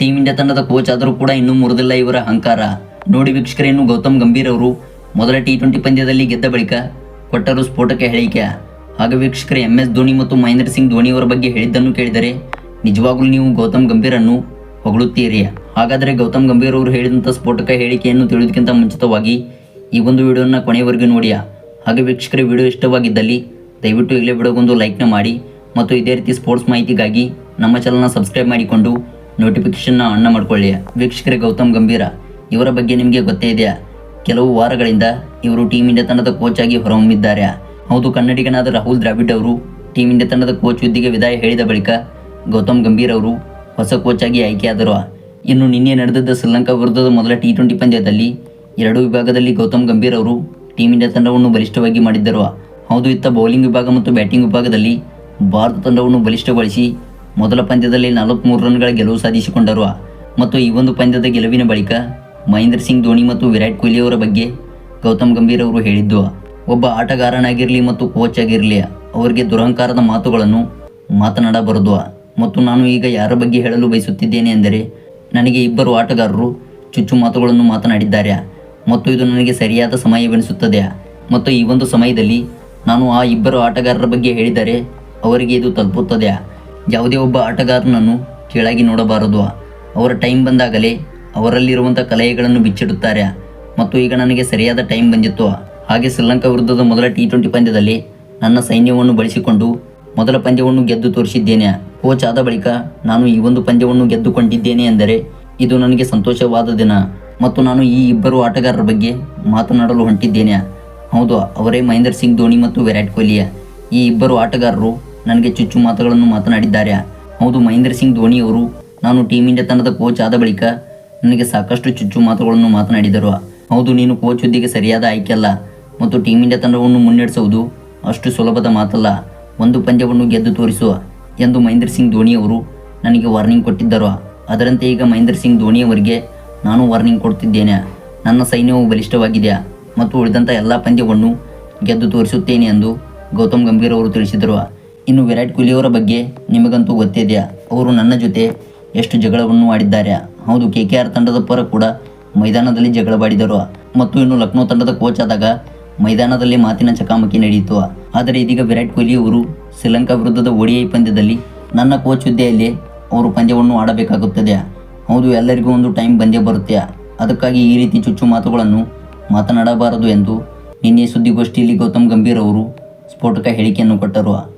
Team India ತಂಡದ coach ಆದರೂ ಕೂಡ ಇನ್ನೂ ಮುರಿದಿಲ್ಲ ಇವರ ಅಹಂಕಾರ. ನೋಡಿ ವೀಕ್ಷಕರೇ, ಇನ್ನು ಗೌತಮ್ ಗಂಭೀರ್ ಅವರು ಮೊದಲ T20 ಪಂದ್ಯದಲ್ಲಿ ಗೆದ್ದ ಬಳಿಕ ಕೊಟ್ಟರು ಸ್ಫೋಟಕ ಹೇಳಿಕೆ. ಹಾಗೆ ವೀಕ್ಷಕರೇ, MS ಧೋನಿ ಮತ್ತು ಮಹೇಂದ್ರ ಸಿಂಗ್ ಧೋನಿ ಅವರ ಬಗ್ಗೆ ಹೇಳಿದ್ದನ್ನು ಕೇಳಿದರೆ ನಿಜವಾಗ್ಲೂ ನೀವು ಗೌತಮ್ ಗಂಭೀರನ್ನು ಹೊಗಳುತ್ತೀರಿ. ಹಾಗಾದರೆ ಗೌತಮ್ ಗಂಭೀರ್ ಅವರು ಹೇಳಿದಂಥ ಸ್ಫೋಟಕ ಹೇಳಿಕೆಯನ್ನು ತಿಳಿಯೋದಕ್ಕಿಂತ ಮುಂಚಿತವಾಗಿ ಈ ಒಂದು ವಿಡಿಯೋನ ಕೊನೆಯವರೆಗೂ ನೋಡಿ. ಹಾಗೆ ವೀಕ್ಷಕರೇ, ವಿಡಿಯೋ ಇಷ್ಟವಾಗಿದ್ದಲ್ಲಿ ದಯವಿಟ್ಟು ಈಗಲೇ ವಿಡಿಯೋಗೊಂದು ಲೈಕ್ನ ಮಾಡಿ ಮತ್ತು ಇದೇ ರೀತಿ ಸ್ಪೋರ್ಟ್ಸ್ ಮಾಹಿತಿಗಾಗಿ ನಮ್ಮ ಚಾನಲ್ನ ಸಬ್ಸ್ಕ್ರೈಬ್ ಮಾಡಿಕೊಂಡು ನೋಟಿಫಿಕೇಷನ್ನ ಆನ್ ಮಾಡಿಕೊಳ್ಳಿ. ವೀಕ್ಷಕರೇ, ಗೌತಮ್ ಗಂಭೀರ ಇವರ ಬಗ್ಗೆ ನಿಮಗೆ ಗೊತ್ತೇ ಇದೆಯಾ? ಕೆಲವು ವಾರಗಳಿಂದ ಇವರು ಟೀಮ್ ಇಂಡಿಯಾ ತಂಡದ ಕೋಚ್ ಆಗಿ ಹೊರಹೊಮ್ಮಿದ್ದಾರೆ. ಹೌದು, ಕನ್ನಡಿಗನಾದ ರಾಹುಲ್ ದ್ರಾವಿಡ್ ಅವರು ಟೀಮ್ ಇಂಡಿಯಾ ತಂಡದ ಕೋಚ್ ಹುದ್ದೆಗೆ ವಿದಾಯ ಹೇಳಿದ ಬಳಿಕ ಗೌತಮ್ ಗಂಭೀರ್ ಅವರು ಹೊಸ ಕೋಚ್ ಆಗಿ ಆಯ್ಕೆಯಾದರು. ಇನ್ನು ನಿನ್ನೆ ನಡೆದಿದ್ದ ಶ್ರೀಲಂಕಾ ವಿರುದ್ಧದ ಮೊದಲ T20 ಪಂದ್ಯದಲ್ಲಿ ಎರಡೂ ವಿಭಾಗದಲ್ಲಿ ಗೌತಮ್ ಗಂಭೀರ್ ಅವರು ಟೀಮ್ ಇಂಡಿಯಾ ತಂಡವನ್ನು ಬಲಿಷ್ಠವಾಗಿ ಮಾಡಿದ್ದರು. ಹೌದು, ಇತ್ತ ಬೌಲಿಂಗ್ ವಿಭಾಗ ಮತ್ತು ಬ್ಯಾಟಿಂಗ್ ವಿಭಾಗದಲ್ಲಿ ಭಾರತ ತಂಡವನ್ನು ಬಲಿಷ್ಠಗೊಳಿಸಿ ಮೊದಲ ಪಂದ್ಯದಲ್ಲಿ 43 ರನ್ಗಳ ಗೆಲುವು ಸಾಧಿಸಿಕೊಂಡರು. ಮತ್ತು ಈ ಒಂದು ಪಂದ್ಯದ ಗೆಲುವಿನ ಬಳಿಕ ಮಹೇಂದ್ರ ಸಿಂಗ್ ಧೋನಿ ಮತ್ತು ವಿರಾಟ್ ಕೊಹ್ಲಿ ಅವರ ಬಗ್ಗೆ ಗೌತಮ್ ಗಂಭೀರ್ ಅವರು ಹೇಳಿದ್ದು, ಒಬ್ಬ ಆಟಗಾರನಾಗಿರಲಿ ಮತ್ತು ಕೋಚ್ ಆಗಿರಲಿ ಅವರಿಗೆ ದುರಹಂಕಾರದ ಮಾತುಗಳನ್ನು ಮಾತನಾಡಬಾರದು. ಮತ್ತು ನಾನು ಈಗ ಯಾರ ಬಗ್ಗೆ ಹೇಳಲು ಬಯಸುತ್ತಿದ್ದೇನೆ ಎಂದರೆ, ನನಗೆ ಇಬ್ಬರು ಆಟಗಾರರು ಚುಚ್ಚು ಮಾತುಗಳನ್ನು ಮಾತನಾಡಿದ್ದಾರೆ ಮತ್ತು ಇದು ನನಗೆ ಸರಿಯಾದ ಸಮಯವೆನಿಸುತ್ತದೆ. ಮತ್ತು ಈ ಒಂದು ಸಮಯದಲ್ಲಿ ನಾನು ಆ ಇಬ್ಬರು ಆಟಗಾರರ ಬಗ್ಗೆ ಹೇಳಿದರೆ ಅವರಿಗೆ ಇದು ತಲುಪುತ್ತದೆ. ಯಾವುದೇ ಒಬ್ಬ ಆಟಗಾರನನ್ನು ಕೀಳಾಗಿ ನೋಡಬಾರದು. ಅವರ ಟೈಮ್ ಬಂದಾಗಲೇ ಅವರಲ್ಲಿರುವಂಥ ಕಲೆಗಳನ್ನು ಬಿಚ್ಚಿಡುತ್ತಾರೆ. ಮತ್ತು ಈಗ ನನಗೆ ಸರಿಯಾದ ಟೈಮ್ ಬಂದಿತ್ತು. ಹಾಗೆ ಶ್ರೀಲಂಕಾ ವಿರುದ್ಧದ ಮೊದಲ T20 ಪಂದ್ಯದಲ್ಲಿ ನನ್ನ ಸೈನ್ಯವನ್ನು ಬಳಸಿಕೊಂಡು ಮೊದಲ ಪಂದ್ಯವನ್ನು ಗೆದ್ದು ತೋರಿಸಿದ್ದೇನೆ. ಕೋಚ್ ಆದ ಬಳಿಕ ನಾನು ಈ ಒಂದು ಪಂದ್ಯವನ್ನು ಗೆದ್ದುಕೊಂಡಿದ್ದೇನೆ ಎಂದರೆ ಇದು ನನಗೆ ಸಂತೋಷವಾದ ದಿನ. ಮತ್ತು ನಾನು ಈ ಇಬ್ಬರು ಆಟಗಾರರ ಬಗ್ಗೆ ಮಾತನಾಡಲು ಹೊಂಟಿದ್ದೇನೆ. ಹೌದು, ಅವರೇ ಮಹೇಂದ್ರ ಸಿಂಗ್ ಧೋನಿ ಮತ್ತು ವಿರಾಟ್ ಕೊಹ್ಲಿ. ಈ ಇಬ್ಬರು ಆಟಗಾರರು ನನಗೆ ಚುಚ್ಚು ಮಾತುಗಳನ್ನು ಮಾತನಾಡಿದ್ದಾರೆ. ಹೌದು, ಮಹೇಂದ್ರ ಸಿಂಗ್ ಧೋನಿ ಅವರು ನಾನು ಟೀಮ್ ಇಂಡಿಯಾ ತಂಡದ ಕೋಚ್ ಆದ ಬಳಿಕ ನನಗೆ ಸಾಕಷ್ಟು ಚುಚ್ಚು ಮಾತುಗಳನ್ನು ಮಾತನಾಡಿದರು. ಹೌದು, ನೀನು ಕೋಚ್ ಹುದ್ದೆಗೆ ಸರಿಯಾದ ಆಯ್ಕೆ ಅಲ್ಲ ಮತ್ತು ಟೀಮ್ ಇಂಡಿಯಾ ತಂಡವನ್ನು ಮುನ್ನಡೆಸುವುದು ಅಷ್ಟು ಸುಲಭದ ಮಾತಲ್ಲ. ಒಂದು ಪಂದ್ಯವನ್ನು ಗೆದ್ದು ತೋರಿಸು ಎಂದು ಮಹೇಂದ್ರ ಸಿಂಗ್ ಧೋನಿ ಅವರು ನನಗೆ ವಾರ್ನಿಂಗ್ ಕೊಟ್ಟಿದ್ದರು. ಅದರಂತೆ ಈಗ ಮಹೇಂದ್ರ ಸಿಂಗ್ ಧೋನಿ ಅವರಿಗೆ ನಾನು ವಾರ್ನಿಂಗ್ ಕೊಡ್ತಿದ್ದೇನೆ. ನನ್ನ ಸೈನ್ಯವು ಬಲಿಷ್ಠವಾಗಿದೆ ಮತ್ತು ಉಳಿದಂಥ ಎಲ್ಲ ಪಂದ್ಯವನ್ನು ಗೆದ್ದು ತೋರಿಸುತ್ತೇನೆ ಎಂದು ಗೌತಮ್ ಗಂಭೀರ್ ಅವರು ತಿಳಿಸಿದರು. ಇನ್ನು ವಿರಾಟ್ ಕೊಹ್ಲಿ ಅವರ ಬಗ್ಗೆ ನಿಮಗಂತೂ ಗೊತ್ತಿದೆಯಾ, ಅವರು ನನ್ನ ಜೊತೆ ಎಷ್ಟು ಜಗಳವನ್ನು ಆಡಿದ್ದಾರೆ. ಹೌದು, KKR ತಂಡದ ಪರ ಕೂಡ ಮೈದಾನದಲ್ಲಿ ಜಗಳವಾಡಿದರು. ಮತ್ತು ಇನ್ನು ಲಕ್ನೋ ತಂಡದ ಕೋಚ್ ಆದಾಗ ಮೈದಾನದಲ್ಲಿ ಮಾತಿನ ಚಕಾಮಕಿ ನಡೆಯಿತು. ಆದರೆ ಇದೀಗ ವಿರಾಟ್ ಕೊಹ್ಲಿ ಅವರು ಶ್ರೀಲಂಕಾ ವಿರುದ್ಧದ ODI ಪಂದ್ಯದಲ್ಲಿ ನನ್ನ ಕೋಚ್ ಹುದ್ದೆಯಲ್ಲಿ ಅವರು ಪಂದ್ಯವನ್ನು ಆಡಬೇಕಾಗುತ್ತದೆ. ಹೌದು, ಎಲ್ಲರಿಗೂ ಒಂದು ಟೈಮ್ ಬಂದೇ ಬರುತ್ತೆ. ಅದಕ್ಕಾಗಿ ಈ ರೀತಿ ಚುಚ್ಚು ಮಾತುಗಳನ್ನು ಮಾತನಾಡಬಾರದು ಎಂದು ನಿನ್ನೆ ಸುದ್ದಿಗೋಷ್ಠಿಯಲ್ಲಿ ಗೌತಮ್ ಗಂಭೀರ್ ಅವರು ಸ್ಫೋಟಕ ಹೇಳಿಕೆಯನ್ನು ಕೊಟ್ಟರು.